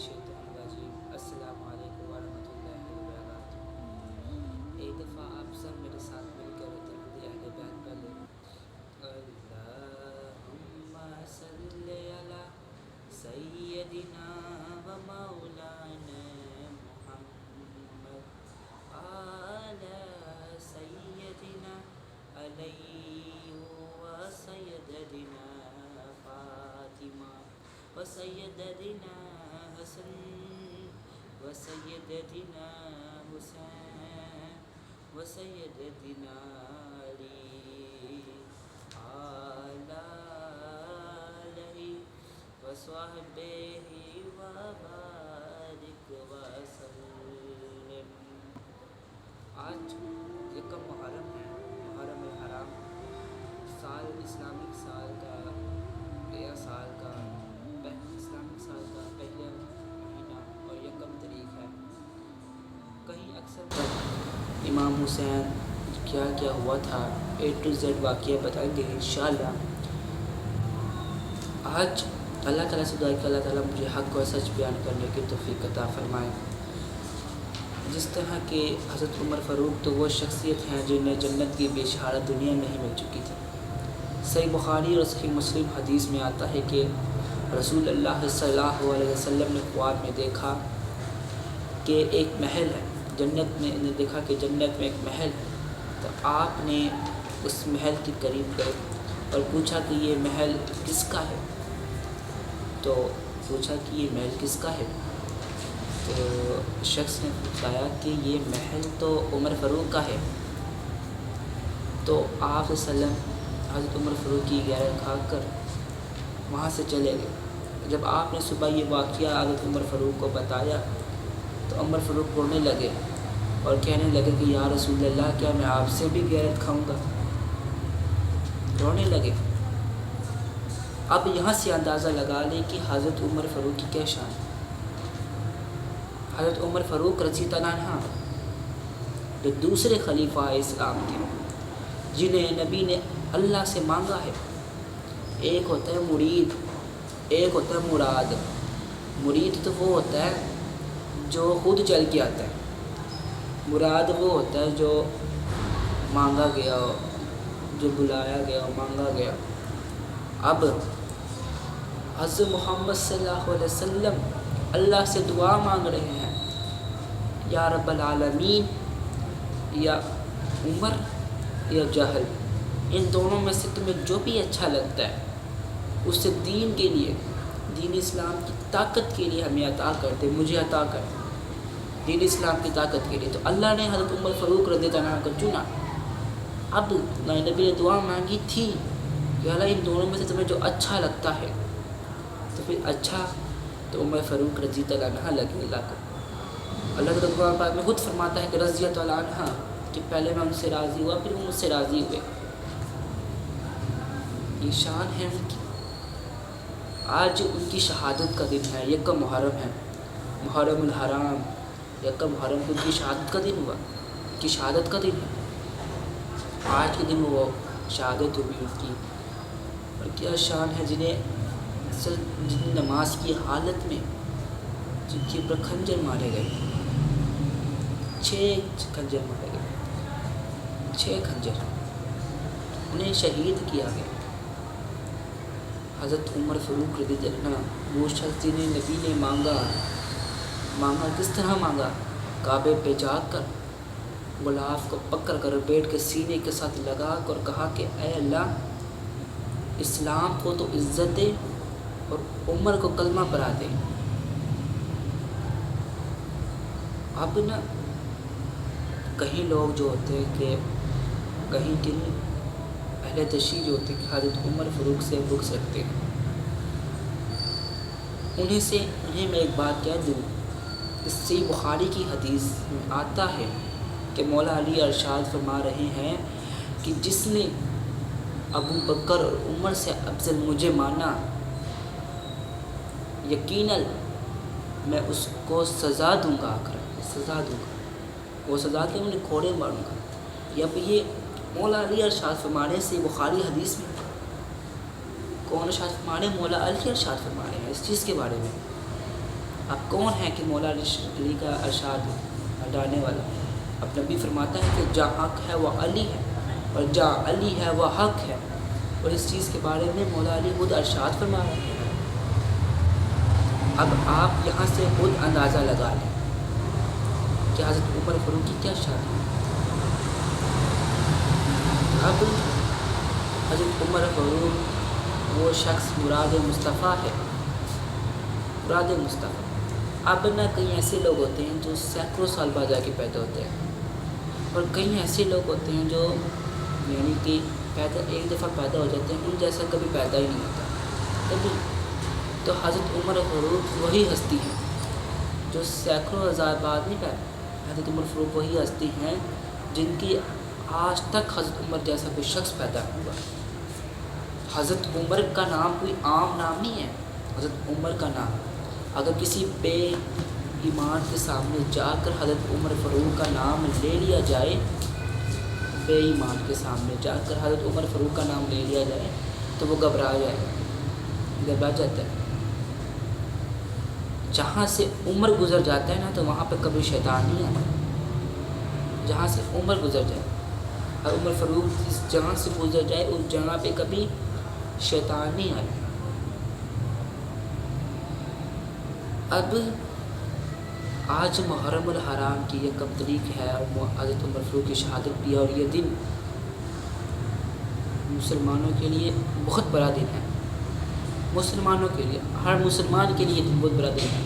الشیطان الرجیم۔ السلام علیکم ورحمۃ اللہ وبرکاتہ۔ ایک دفعہ آپ سب میرے ساتھ مل کر درود اہل بیت پڑھ لیں۔ اللہم صلی علی سیدنا و مولانا محمد علی سیدنا علی و سیدنا فاطمہ و سیدنا حسن و سیدنا حسین و سیدنا علی علیہ و صحبہ و بارک وسلم۔ آج یکم محرم ہے، محرم الحرام، سال اسلامک سال کا نیا سال کا اسلامک سال کا پہلا مہینہ اور یکم تاریخ ہے۔ کہیں اکثر تک امام حسین کیا کیا ہوا تھا A to Z واقعہ بتائیں گے انشاءاللہ۔ آج اللہ تعالیٰ سے دعا کہ اللہ تعالیٰ مجھے حق و سچ بیان کرنے کی توفیق عطا فرمائے۔ جس طرح کہ حضرت عمر فاروق تو وہ شخصیت ہیں جنہیں جنت کی بشارت دنیا میں ہی مل چکی تھی۔ صحیح بخاری اور صحیح مسلم حدیث میں آتا ہے کہ رسول اللہ صلی اللہ علیہ وسلم نے خواب میں دیکھا کہ ایک محل ہے جنت میں، نے دیکھا کہ جنت میں ایک محل ہے، تو آپ نے اس محل کے قریب گئے اور پوچھا کہ یہ محل کس کا ہے؟ تو پوچھا کہ یہ محل کس کا ہے؟ تو شخص نے بتایا کہ یہ محل تو عمر فاروق کا ہے۔ تو آپ صلی اللہ علیہ وسلم حضرت عمر فاروق کی غیرت کھا کر وہاں سے چلے گئے۔ جب آپ نے صبح یہ واقعہ حضرت عمر فاروق کو بتایا تو عمر فاروق رونے لگے اور کہنے لگے کہ یا رسول اللہ، کیا میں آپ سے بھی غیرت کھاؤں گا؟ رونے لگے۔ اب یہاں سے اندازہ لگا لیں کہ حضرت عمر فاروق کی کیا شان ہے۔ حضرت عمر فاروق رضی اللہ عنہ جو دوسرے خلیفہ اسلام تھے، جنہیں نبی نے اللہ سے مانگا ہے۔ ایک ہوتا ہے مرید، ایک ہوتا ہے مراد۔ مرید تو وہ ہوتا ہے جو خود چل کے آتا ہے، مراد وہ ہوتا ہے جو مانگا گیا ہو، جو بلایا گیا ہو، مانگا گیا۔ اب حضرت محمد صلی اللہ علیہ وسلم اللہ سے دعا مانگ رہے ہیں، یا رب العالمین، یا عمر یا جہل، ان دونوں میں سے تمہیں جو بھی اچھا لگتا ہے اسے دین کے لیے، دین اسلام کی طاقت کے لیے ہمیں عطا کر دے، مجھے عطا کر دین اسلام کی طاقت کے لیے۔ تو اللہ نے حضرت عمر فاروق رضی اللہ عنہ کو چنا۔ اب نبی نے دعا مانگی تھی کہ اللہ ان دونوں میں سے تمہیں جو اچھا لگتا ہے، تو پھر اچھا تو عمر فاروق رضی اللہ عنہ لگے اللہ کو۔ اللہ کے قرآن پاک میں خود فرماتا ہے کہ رضی اللہ عنہ، کہ پہلے میں ان سے راضی ہوا پھر وہ مجھ سے راضی ہوئے۔ یہ شان ہے ان کی۔ آج ان کی شہادت کا دن ہے، یکم محرم ہے، محرم الحرام، یکم محرم کو ان کی شہادت کا دن ہوا، ان کی شہادت کا دن ہے۔ آج کے دن وہ شہادت ہوئی ان کی، اور کیا شان ہے جن نماز کی حالت میں جن کے اوپر خنجر مارے گئے، 6 خنجر مارے گئے، 6 خنجر، انہیں شہید کیا گیا۔ حضرت عمر فاروق رضی اللہ عنہ وہ شخص جنہیں نبی نے مانگا کس طرح مانگا؟ کعبے پہ جا کر غلاف کو پکڑ کر بیٹھ کے سینے کے ساتھ لگا کر کہا کہ اے اللہ، اسلام کو تو عزت دے اور عمر کو کلمہ پڑھا دے۔ اب نا کہیں لوگ جو ہوتے ہیں کہ کہیں دن اہل تشیع جو ہوتے ہیں کہ حضرت عمر فاروق سے بغض رکھتے ہیں، انہیں میں ایک بات کہہ دوں، اس صحیح بخاری کی حدیث میں آتا ہے کہ مولا علی ارشاد فرما رہے ہیں کہ جس نے ابو بکر اور عمر سے افضل مجھے مانا، یقیناً میں اس کو سزا دوں گا، سزا دوں گا، وہ سزا کے انہیں کوڑے ماروں گا۔ اب یہ مولا علی ارشاد فرمانے سے بخاری حدیث میں کون ارشاد فرمانے؟ مولا علی ارشاد فرمانے ہیں اس چیز کے بارے میں آپ کون ہیں کہ مولا علی کا ارشاد ہٹانے والا؟ اب نبی فرماتا ہے کہ جہاں حق ہے وہ علی ہے، اور جہاں علی ہے وہ حق ہے، اور اس چیز کے بارے میں مولا علی خود ارشاد فرما رہے ہیں۔ اب آپ یہاں سے خود اندازہ لگا لیں کہ حضرت عمر فاروق کی کیا شان ہے۔ اب حضرت عمر فاروق وہ شخص مراد مصطفیٰ ہے، مراد مصطفیٰ۔ اب نہ کئی ایسے لوگ ہوتے ہیں جو سینکڑوں سال بعد جا کے پیدا ہوتے ہیں، اور کئی ایسے لوگ ہوتے ہیں جو یعنی کہ ایک دفعہ پیدا ہو جاتے ہیں، ان جیسا کبھی پیدا ہی نہیں ہوتا کبھی۔ تو حضرت عمر فاروق وہی ہستی ہے جو سینکڑوں ہزار بعد نہیں پیدا۔ حضرت عمر فاروق وہی ہستی ہیں جن کی آج تک حضرت عمر جیسا کوئی شخص پیدا نہیں ہوا۔ حضرت عمر کا نام کوئی عام نام نہیں ہے۔ حضرت عمر کا نام اگر کسی بے ایمان کے سامنے جا کر حضرت عمر فاروق کا نام لے لیا جائے، بے ایمان کے سامنے جا کر حضرت عمر فاروق کا نام لے لیا جائے تو وہ گھبرا جاتا ہے۔ جہاں سے عمر گزر جاتا ہے نا تو وہاں پہ کبھی شیطان نہیں آتا۔ جہاں سے عمر گزر جائے، اور عمر فاروق اس جہاں سے گزر جائے اس جگہ پہ کبھی شیطان نہیں آئے۔ اب آج محرم الحرام کی یکم تاریخ ہے اور حضرت عمر فاروق کی شہادت بھی ہے، اور یہ دن مسلمانوں کے لیے بہت بڑا دن ہے۔ مسلمانوں کے لیے، ہر مسلمان کے لیے یہ دن بہت بڑا دن ہے،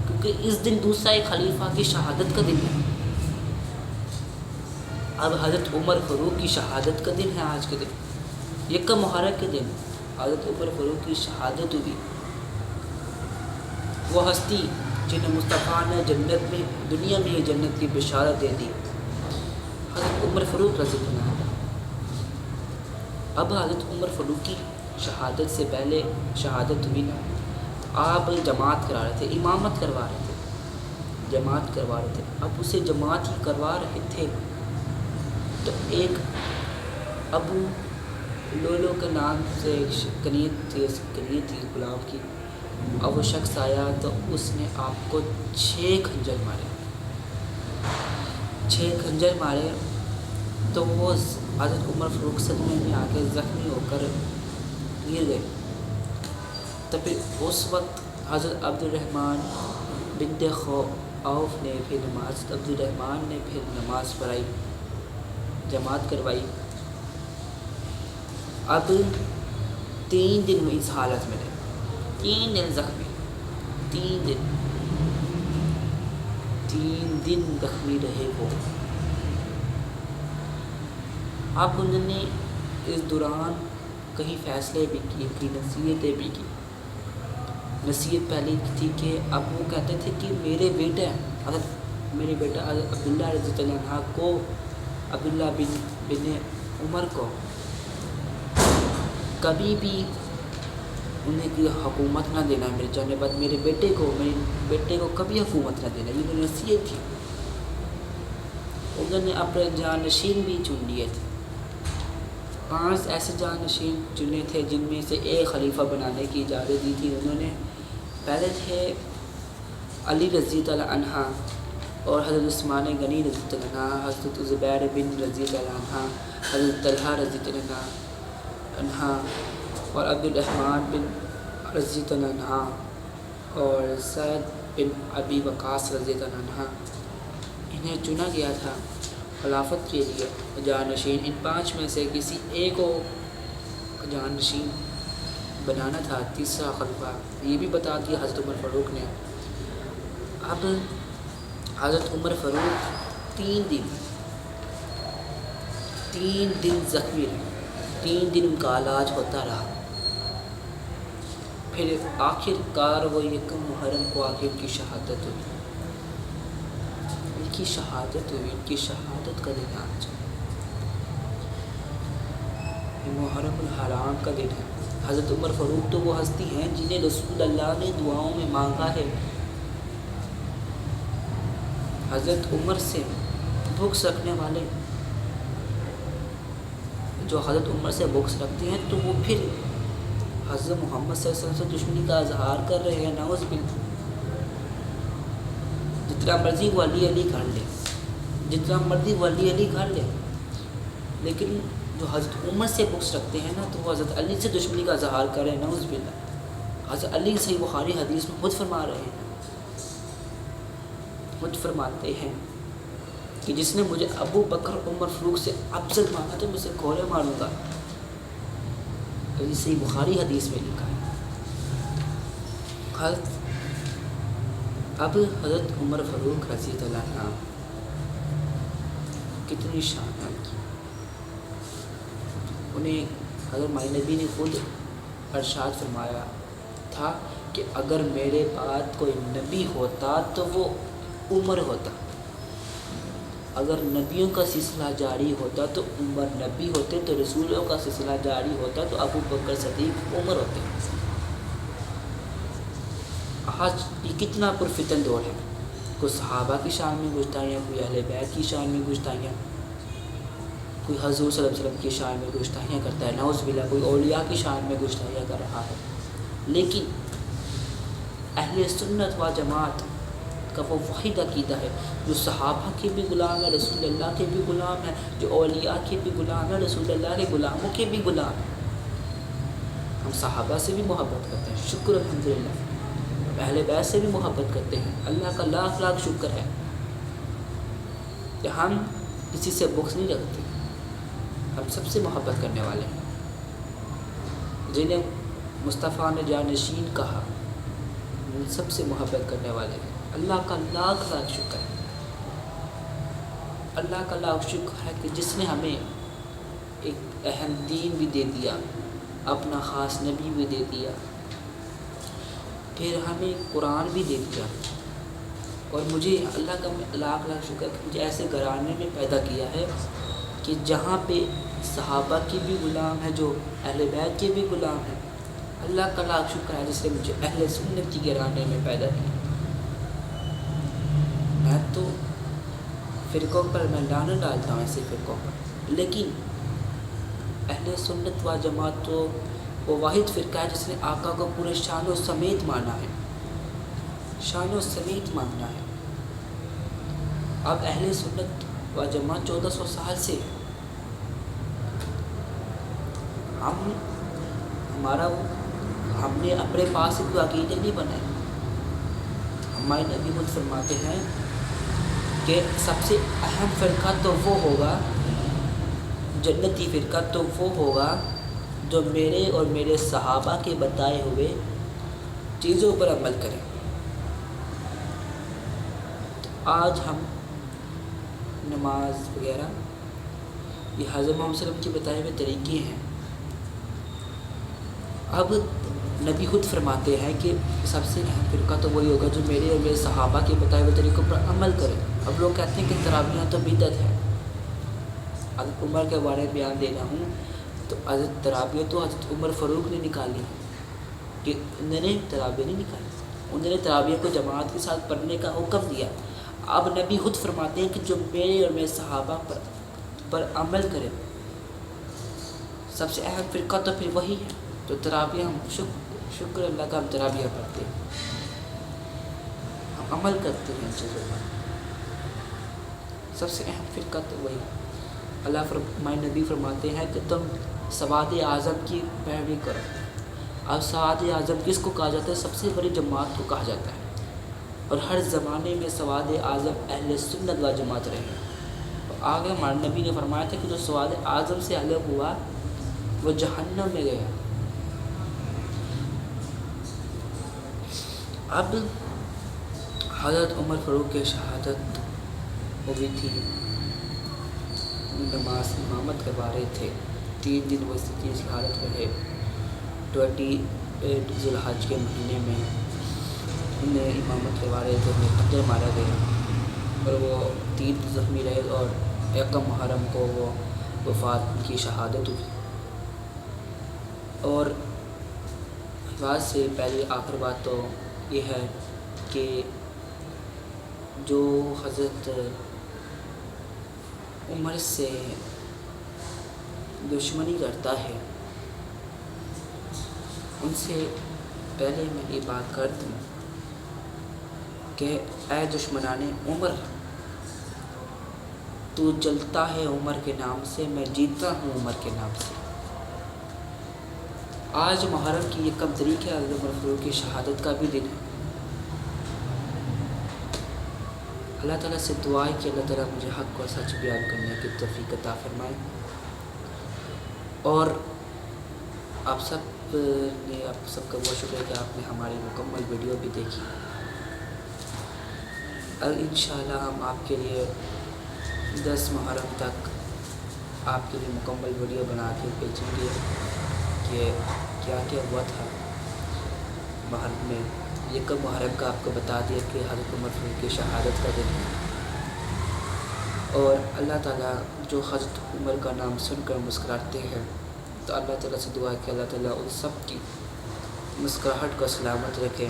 کیونکہ اس دن دوسرا ایک خلیفہ کی شہادت کا دن ہے۔ اب حضرت عمر فاروق کی شہادت کا دن ہے آج کے دن، یکم محرم کے دن حضرت عمر فاروق کی شہادت ہوئی۔ وہ ہستی جنہیں مصطفیٰ نے جنت میں، دنیا میں ہی جنت کی بشارت دے دی، حضرت عمر فاروق رضی اللہ عنہ۔ اب حضرت عمر فاروق کی شہادت سے پہلے شہادت ہوئی نا، آپ جماعت کرا رہے تھے، امامت کروا رہے تھے، جماعت کروا رہے تھے۔ اب اسے جماعت ہی کروا رہے تھے تو ایک ابو لولو کے نام سے ایک کنیت تھی غلام کی، اور وہ شخص آیا تو اس نے آپ کو 6 خنجر مارے، 6 خنجر مارے تو وہ حضرت عمر فاروق صدمے میں آ کے زخمی ہو کر گر گئے۔ تو پھر اس وقت حضرت عبد الرحمن بنت عوف نے پھر نماز پڑھائی، جماعت کروائی۔ اب 3 دن اس حالت میں رہے، 3 دن زخمی، 3 دن زخمی رہے وہ۔ اب انہوں نے اس دوران کئی فیصلے بھی کیے، کئی نصیحتیں بھی کی۔ نصیحت پہلی تھی کہ اب وہ کہتے تھے کہ میرے بیٹا حضرت عبداللہ رضی اللہ عنہ کو، عبداللہ بن عمر کو کبھی بھی انہیں کی حکومت نہ دینا، میرے جانے بعد میرے بیٹے کو کبھی حکومت نہ دینا، یہ نصیحت تھی۔ انہوں نے اپنے جانشین بھی چن لیے تھے، 5 ایسے جانشین چنے تھے جن میں سے ایک خلیفہ بنانے کی اجازت دی تھی انہوں نے۔ پہلے تھے علی رضی اللہ عنہ، اور حضرت عثمان غنی رضی اللہ عنہ، حضرت زبیر بن رضی اللہ عنہ، حضرت طلحہ رضی اللہ عنہ، اور عبد الرحمن بن رضی اللہ عنہ، اور سعد بن ابی وقاص رضی اللہ عنہ۔ انہیں چنا گیا تھا خلافت کے لیے جانشین۔ ان 5 میں سے کسی ایک کو جانشین بنانا تھا، تیسرا خلیفہ۔ یہ بھی بتا دیا حضرت عمر فاروق نے۔ اب حضرت عمر فاروق 3 دن زخمی رہے، 3 دن ان کا علاج ہوتا رہا۔ پھر آخر کار وہ یکم محرم کو آخر کی شہادت ہوئی، ان کی شہادت کا دن آج محرم الحرام کا دن ہے۔ حضرت عمر فاروق تو وہ ہستی ہیں جنہیں رسول اللہ نے دعاؤں میں مانگا ہے۔ حضرت عمر سے بغض رکھنے والے، جو حضرت عمر سے بغض رکھتے ہیں تو وہ پھر حضرت محمد صلی اللہ علیہ وسلم سے دشمنی کا اظہار کر رہے ہیں، نعوذ باللہ۔ جتنا مرضی ولی علی کر لے، جتنا مرضی ولی علی کر لے، لیکن جو حضرت عمر سے بغض رکھتے ہیں نا، تو وہ حضرت علی سے دشمنی کا اظہار کریں، نعوذ باللہ۔ حضرت علی صحیح بخاری حدیث میں خود فرما رہے ہیں، خود فرماتے ہیں کہ جس نے مجھے ابو بکر عمر فاروق سے افضل مانا تو میں اسے کوڑے ماروں گا۔ تو یہ صحیح بخاری حدیث میں لکھا ہے۔ اب حضرت عمر فاروق رضی اللہ عنہ کتنی شان ہے ان کی، انہیں حضرت ہمارے نبی نے خود ارشاد فرمایا تھا کہ اگر میرے بعد کوئی نبی ہوتا تو وہ عمر ہوتا، اگر نبیوں کا سلسلہ جاری ہوتا تو عمر نبی ہوتے، تو رسولوں کا سلسلہ جاری ہوتا تو ابو بکر صدیق عمر ہوتے۔ آج یہ کتنا پرفتن دور ہے، کوئی صحابہ کی شان میں گستاخیاں، کوئی اہل بیت کی شان میں گستاخیاں، کوئی حضور صلی اللہ علیہ وسلم کی شان میں گستاخیاں کرتا ہے، نعوذ باللہ کوئی اولیاء کی شان میں گستاخیاں کر رہا ہے۔ لیکن اہل سنت و جماعت کا وہ واحد عقیدہ ہے جو صحابہ کے بھی غلام ہے، رسول اللہ کے بھی غلام ہے، جو اولیاء کے بھی غلام ہے، رسول اللہ کے غلاموں کے بھی غلام ہے۔ ہم صحابہ سے بھی محبت کرتے ہیں، شکر الحمدللہ، اہل بیت سے بھی محبت کرتے ہیں، اللہ کا لاکھ لاکھ شکر ہے کہ ہم کسی سے بغض نہیں رکھتے، ہم سب سے محبت کرنے والے ہیں۔ جنہیں مصطفیٰ نے جانشین کہا، ان سب سے محبت کرنے والے ہیں، اللہ کا لاکھ لاکھ شکر ہے۔ اللہ کا لاکھ شکر ہے کہ جس نے ہمیں ایک اہم دین بھی دے دیا، اپنا خاص نبی بھی دے دیا، پھر ہمیں قرآن بھی دے دیا، اور مجھے اللہ کا لاکھ لاکھ شکر کہ مجھے ایسے گھرانے میں پیدا کیا ہے کہ جہاں پہ صحابہ کی بھی غلام ہے، جو اہل بیت کے بھی غلام ہیں۔ اللہ کا لاکھ شکر ہے جس نے مجھے اہل سنت کی گھرانے میں پیدا کیا۔ میں تو فرقوں پر میں لعنت ڈالتا ہوں، ایسے فرقوں پر، لیکن اہل سنت و جماعت تو وہ واحد فرقہ ہے جس نے آقا کو پورے شان و سمیت مانا ہے، شان و سمیت ماننا ہے۔ اب اہل سنت و جماعت 1400 سال سے ہم نے اپنے پاس کوئی عقیدے نہیں بنائے۔ ہمارے نبی خود فرماتے ہیں کہ سب سے اہم فرقہ تو وہ ہوگا، جنتی فرقہ تو وہ ہوگا جو میرے اور میرے صحابہ کے بتائے ہوئے چیزوں پر عمل کریں۔ آج ہم نماز وغیرہ یہ حضرت محمد صلی اللہ علیہ وسلم کے بتائے ہوئے طریقے ہیں۔ اب نبی خود فرماتے ہیں کہ سب سے اہم فرقہ تو وہی ہوگا جو میرے اور میرے صحابہ کے بتائے ہوئے طریقوں پر عمل کرے۔ اب لوگ کہتے ہیں کہ تراویحیں تو بدعت ہے۔ حضرت عمر کے بارے میں بیان دے رہا ہوں تو حضرت تراویح تو حضرت عمر فاروق نے نکالی، کہ انہوں نے تراویح نہیں نکالی، انہوں نے تراویح کو جماعت کے ساتھ پڑھنے کا حکم دیا۔ اب نبی خود فرماتے ہیں کہ جو میرے اور میرے صحابہ پر عمل کرے، سب سے اہم فرقہ تو پھر وہی ہے۔ تو تراویح ہم شکر اللہ کا ہم تراویح پڑھتے ہیں، ہم عمل کرتے ہیں ان چیزوں پر، سب سے اہم فرقہ تو وہی۔ ہمارے نبی فرماتے ہیں کہ تم سواد اعظم کی پیروی کرو۔ اب سواد اعظم کس کو کہا جاتا ہے؟ سب سے بڑی جماعت کو کہا جاتا ہے، اور ہر زمانے میں سواد اعظم اہل سنت و جماعت رہے۔ آگے ہمارے نبی نے فرمایا تھا کہ جو سواد اعظم سے الگ ہوا وہ جہنم میں گیا۔ اب حضرت عمر فاروق کی شہادت ہوئی تھی، نماز امامت کروا رہے تھے، 3 دن وہ اس حالت میں رہے۔ 28 ذی الحج کے مہینے میں انہیں امامت کروا رہے تھے، انہیں قتل مارا گیا، اور وہ 3 زخمی رہے، اور 1 محرم کو وہ وفات کی شہادت ہوئی۔ اور بات سے پہلے آخر بات تو یہ ہے کہ جو حضرت عمر سے دشمنی کرتا ہے، ان سے پہلے میں یہ بات کر دوں کہ اے دشمنان عمر، تو جلتا ہے عمر کے نام سے، میں جیتا ہوں عمر کے نام سے۔ آج محرم کی یہ کب تاریخ ہے؟ حضرت عمر فاروق کی شہادت کا بھی دن ہے۔ اللہ تعالیٰ سے دعا ہے کہ اللہ تعالیٰ مجھے حق و سچ بیان کرنے کی توفیق عطا فرمائے، اور آپ سب کا بہت شکریہ کہ آپ نے ہماری مکمل ویڈیو بھی دیکھی۔ انشاءاللہ ہم آپ کے لیے 10 محرم تک آپ کے لیے مکمل ویڈیو بنا کے بھیجیں گے کہ کیا کیا ہوا تھا محرم میں۔ یہ کب محرم کا آپ کو بتا دیا کہ حضرت عمر فاروق کی شہادت کا دن ہے، اور اللہ تعالیٰ جو حضرت عمر کا نام سن کر مسکراتے ہیں، تو اللہ تعالیٰ سے دعا ہے کہ اللہ تعالیٰ ان سب کی مسکراہٹ کو سلامت رکھے،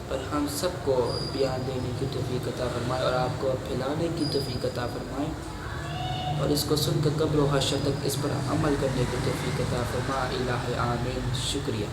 اور ہم سب کو بیان دینے کی توفیق عطا فرمائے، اور آپ کو پھیلانے کی توفیق عطا فرمائے، اور اس کو سن کر قبر و حشر تک اس پر عمل کرنے کی توفیق عطا فرمائے۔ الہ آمین۔ شکریہ۔